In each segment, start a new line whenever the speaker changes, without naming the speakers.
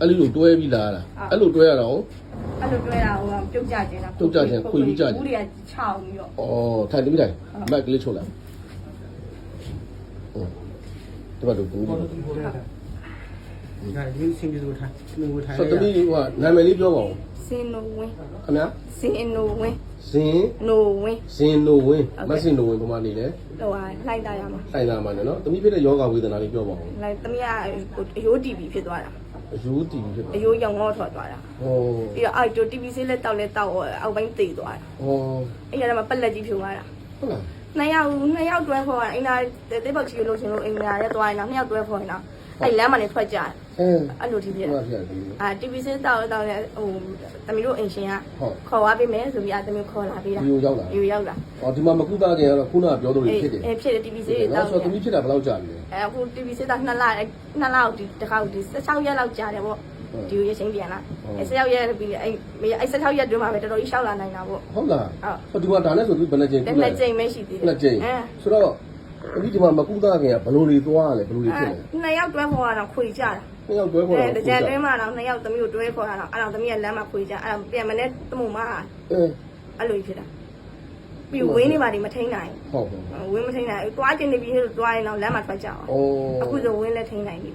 အဲ့လိုတွဲပြီးလာတာအဲ့လိုတွဲရတော့
အဲ့လိုတွဲတာဟိုပြုတ်ကြခြင်းတာ
ပြုတ်ကြခြင်းခွေပြီးကြခြင်း
ဘူးတွေကချောင်းပြီးတော့
ထိုင်တမိထိုင်မက်ကလေးချုပ်လိုက်ဒီမှာတော့ဘူးဒါ
ဒီစင်ပြီးတော့ထားဒီလိုထား
ဆိုတမိဟိုနာမည်လေးပြောပါဦး
စင်နိုဝင်း
ခင်ဗျာ
စင်နိုဝင်း
ဇင်းနိုဝင်းမစင်နိုဝင်းပမာနေလေ
ဟိုလိုက်တာရမှာ
လိုက်တာမှာနော်တမိဖြစ်တဲ့ယောဂဝေဒနာလေးပြောပါဦး
လိုက်တမိကအယိုးတီဗီဖြစ်သွားတာ
အယိုးတီဗီဖြစ်
အယိုးရောင်ငေါထွက်သွားတာပြီးတော့အဲ့တိုတီဗီဆေးလက်တောက်အောက်ပိုင်းသိသွားတာအဲ့ရမှာပက်လက်ကြီးဖြိုသွားတာ
ဟုတ်လား
နှစ်ယောက်တွဲခေါ်တာအိမ်သားတိတ်ပေါက်ချီလို့ရှင်လို့အိမ်သားရဲသွားရင်တော့နှစ်ယောက်တွဲခေါ်ရင်တော့အဲ့လမ်းမှာနေထွက်ကြတယ်အဲ့လိုဒီပြတီဗီဆေးတောက်လဲဟိုတမီးတို့အိမ်ရှင်ကခေါ်သွားပေးမယ်ဆိုပြီးတမီးခေါ်လာပေးတာ
ယူရောက်
လာ
ဒီမှာမကုသခင်ကတော့ခုနကပြောလို့ဖြစ်တယ်
ဖြစ်တယ်တီဗီဆေးတောက်
ဆိုတမီးဖြစ်တာဘယ်လောက်ကြာပြီလဲ
အခုတီဗီဆေးတောက်2လလောက်ဒီတစ်ခါဒီ16ရက်လောက်ကြာတယ်ပေါ့ဒီရချင်းပြန်လာ16ရက်ပြီးအဲ့16ရက်တွင်းမှာပဲတော်တော်ကြီးရှောက်လာနိုင်တာပေါ့
ဟုတ်လားဟုတ်ဒီမှာဒါနဲ့ဆိုပြီးဘယ်နှကြိမ်
ဘယ်နှကြိမ်မရှိသေး
ဘူးဘယ်နှကြိမ်ဆိုတော့ဒီမှာမကုသခင်ကဘလို့တွေသွားလဲဘလို့တွေဖြစ်လဲ
နှစ်ယောက်တွဲခေါ်တာခွေကြတာ
နှစ်ယောက်တွဲခေါ်တာ
တကြံတွဲမှာတော့နှစ်ယောက်သမီးကိုတွဲခေါ်တာတော့အဲ့တော့သမီးကလမ်းမှာခွေကြအဲ့တော့ပြန်မနဲ့တမုံမအဲ့လိုဖြစ်တာပြီးဝင်းနေပါဒီမထိန်နိုင်
ဟုတ်
ဝင်းမထိန်နိုင်တွားကျင်နေပြီလို့တွားရင်တော့လမ်းမှာထွက်ကြအောင်အခုဆိုဝင်းလည်းထိန်နိုင်ပြီ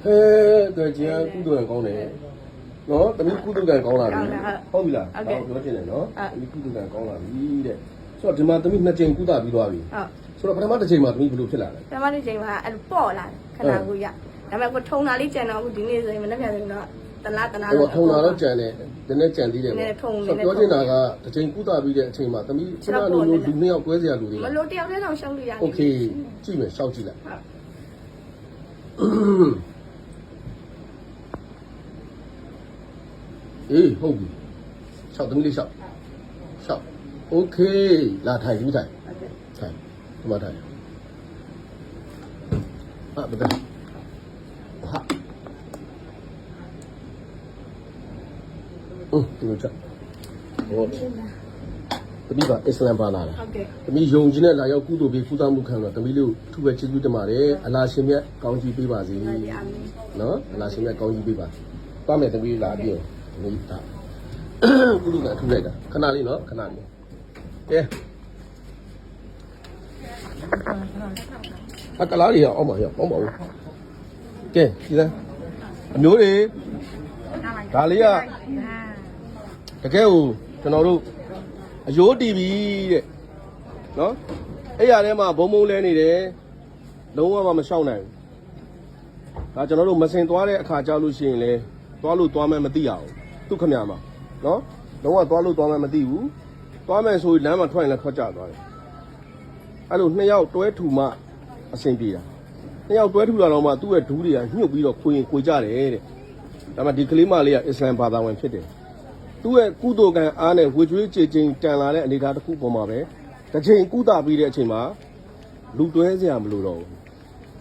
တကြံကုသကံကောင်းတယ်နော်တမီးကုသကံကောင်းလာပြီဟုတ်ပြီလားဟုတ်ပြောချင်တယ်နော်တမီးကုသကံကောင်းလာပြီတဲ့ဆိုတော့ဒီမှာတမီး2ကြိမ်ကုသပြီးသွားပြီဆိုတော့ပထမတစ်ချိန်မှာတမီးဘယ်လိုဖြစ်လာလဲ
ပထမတစ်ချိန်မှာအဲ့လိုပေါ့လာခဏကိုရဒါပေမဲ့ကိုထုံတာလေးကြံတော့အခုဒီနေ့ဆိုရင်မနေ့ကဆိုရင်တော့တလား
တော့ထုံတာတော့ကြံတယ်ဒီနေ့ကြံသေးတယ်ပေါ့ပြောချင်တာကတစ်ချိန်ကုသပြီးတဲ့အချိန်မှာတမီးခုနလိုလူ2ယောက်ကွဲစရာလူတွေ
မလို့တယောက်တည်းတော့ရှောက်လို့ရတယ်
โอเคကြည့်မယ်ရှောက်ကြည့်လိုက်အေးဟုတ်ပြီရှောက်တမီးလေးရှောက်โอเคလာထိုင်ဒီထိုင်ထိုင်ဒီမှာထိုင်ဘယ်ဒါဟာဒီလိုချက်ဟုတ်တမီးကအစ္စလမ်ဘာသာလား
ဟုတ်ကဲ့
တမီးယုံကြည်နဲ့လာရောက်ကုသိုလ်ပြီးကုသမှုခံတော့တမီးလေးထုပဲချီးကျူးတင်ပါတယ်အလားရှင်မြတ်ကောင်းကြီးပေးပါစေနော်အလားရှင်မြတ်ကောင်းကြီးပေးပါသွားမယ်တမီးလာပြီးတမီးဒါကုသိုလ်ကထုလိုက်တာခဏလေးနော်ခဏလေးကဲကလားတွေအောင်ပါရောအောင်ပါဦးကဲဒီလားအမျိုးတွေဒါလေးကတကယ်ကိုကျွန်တော်တို့အယိုးတီဗီတဲ့နော်အဲ့ရထဲမှာဘုံဘုံလဲနေတယ်လုံးဝမရှောက်နိုင်ဘူးဒါကျွန်တော်တို့မစင်သွားတဲ့အခါကြောက်လို့ရှိရင်လဲသွားလို့သွားမှမသိရဘူးသူခမရမှာနော်လုံးဝသွားလို့သွားမှမသိဘူးသွားမယ်ဆိုရင်လမ်းမှာထွက်ရင်လည်းထွက်ကြသွားတယ်အဲ့လို2ယောက်တွဲထူမှအဆင်ပြေတာ2ယောက်တွဲထူလာတော့မှသူ့ရဲ့ဒူးတွေကညှုပ်ပြီးတော့ခွေကြတယ်တဲ့ဒါမှဒီကလေးမလေးကအစ္စလမ်ဘာသာဝင်ဖြစ်တယ်သူ့ရဲ့ကုသိုလ်ကံအားနဲ့ဝေကျွေးကြေချင်းတန်လာတဲ့အနေအထားတစ်ခုပေါ်မှာပဲတစ်ချိန်ကုသပြီးတဲ့အချိန်မှာလူတွဲစရာမလိုတော့ဘူး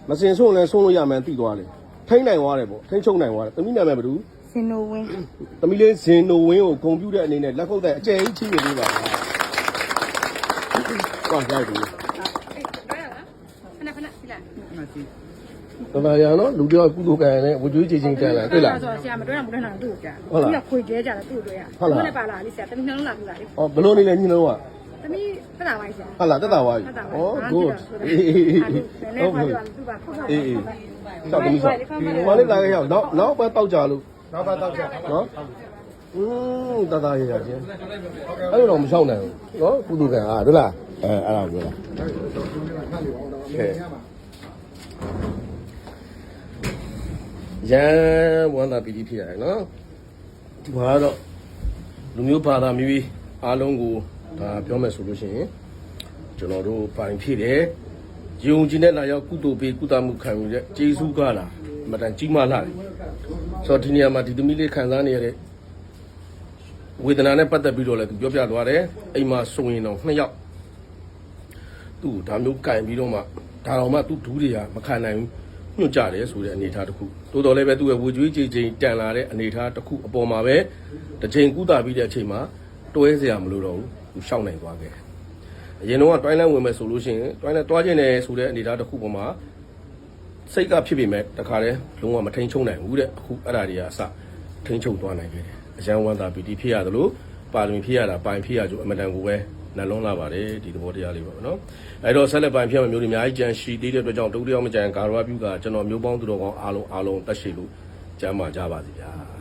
မစင်ဆုံးလဲဆုံးလို့ရမှန်းသိသွားတယ်ထိမ့်နိုင်သွားတယ်ပေါ့ထိမ့်ချုံနိုင်သွားတယ်သမီးနာမည်ဘယ်သူ
ဇင်နိုဝင်း
သမီးလေးဇင်နိုဝင်းကိုဂုဏ်ပြုတဲ့အနေနဲ့လက်ခုပ်တဲ့အကျယ်ကြီးချီးမြှင့်ပေးပါဟုတ်ကြိုက်ပြီတမန်ရနော်လူတယောက်ကုသိုလ်ကံနဲ့ဝကြွေးကြည်ချင်းကံလာတွေ့လား
ဆိုဆရာမတွဲတာမတွဲတာသူ့ကိုကြာသူကခွေကျဲကြတယ်သူ့ကိုတွဲရ
ဟုတ်လား
နဲ့ပါလာလေးဆရာတမီးနှလုံးလာပြလာလေ
ဩဘလို့နေလဲညလုံးက
တမီးတက်တာပါဆရာ
ဟုတ်လားတက်တာပါဩ good
ဟုတ်ပြီ
အေးဆောက်တမီးဆောက်ဒီမလေးလာခဲ့ရအောင်နောက်ပဲတောက်ကြလို့
နောက်ပါတော့ကြာ
နော်တတရရချင်းအဲ့လိုတော့မရှောက်နိုင်ဘူးနော်ကုသိုလ်ကံအားဟုတ်လားအဲ့ဒါပြောတာရန်ဝန္တာပီတိဖြစ်ရတယ်နော်ဒီမှာတော့လူမျိုးဘာသာမျိုးအားလုံးကိုဒါပြောမယ်ဆိုလို့ရှိရင်ကျွန်တော်တို့ပိုင်ဖြစ်တယ်ယုံကြည်တဲ့လာရောက်ကုသိုလ်ပေးကုသမှုခံယူတဲ့ကျေးဇူးကလာမတန်ကြီးမားလာတယ်ဆိုတော့ဒီနေရာမှာဒီသမီးလေးခံစားနေရတဲ့ဝေဒနာနဲ့ပတ်သက်ပြီးတော့လည်းသူပြောပြသွားတယ်အိမ်မှာစုံရင်တော့2ယောက်သူ့ဒါမျိုးကင်ပြီးတော့မှဒါတော့မှသူ့ဒူးတွေကမခံနိုင်ဘူးညွှန်ကြတယ်ဆိုတဲ့အနေအထားတစ်ခုတိုးတော်လည်းပဲသူ့ရဲ့ဝေကျွေးကြည်ချင်းတန်လာတဲ့အနေအထားတစ်ခုအပေါ်မှာပဲတစ်ချိန်ကုသပြီးတဲ့အချိန်မှာတွဲเสียမလို့တော့ဘူးသူရှောက်နိုင်သွားခဲ့အရင်တော့တွိုင်းလန်းဝင်မယ်ဆိုလို့ရှိရင်တွိုင်းလန်းတွားခြင်းတယ်ဆိုတဲ့အနေအထားတစ်ခုပေါ်မှာ စိတ်ကဖြစ်ပေမဲ့တခါတည်းလုံးဝမထိန်ချုံနိုင်ဘူးတဲ့အခုအဲ့ဒါတွေကအစထိန်ချုံသွားနိုင်ခဲ့တယ်အရန်ဝမ်းသာပီတိဖြစ်ရတယ်လို့ပါရမီဖြစ်ရတာပိုင်ဖြစ်ရကြအမတန်ကိုပဲနှလုံးလာပါတယ်ဒီသဘောတရားလေးပါနော်အဲ့တော့ဆက်လက်ပိုင်ဖြစ်ရမျိုးတွေအများကြီးကြံရှိသေးတဲ့အတွက်ကြောင့်တူတယောက်မကြံကာရဝပြုကကျွန်တော်မျိုးပေါင်းသူတော်ကောင်းအားလုံးတက်ရှိလို့ကျမ်းမာကြပါစေဗျာ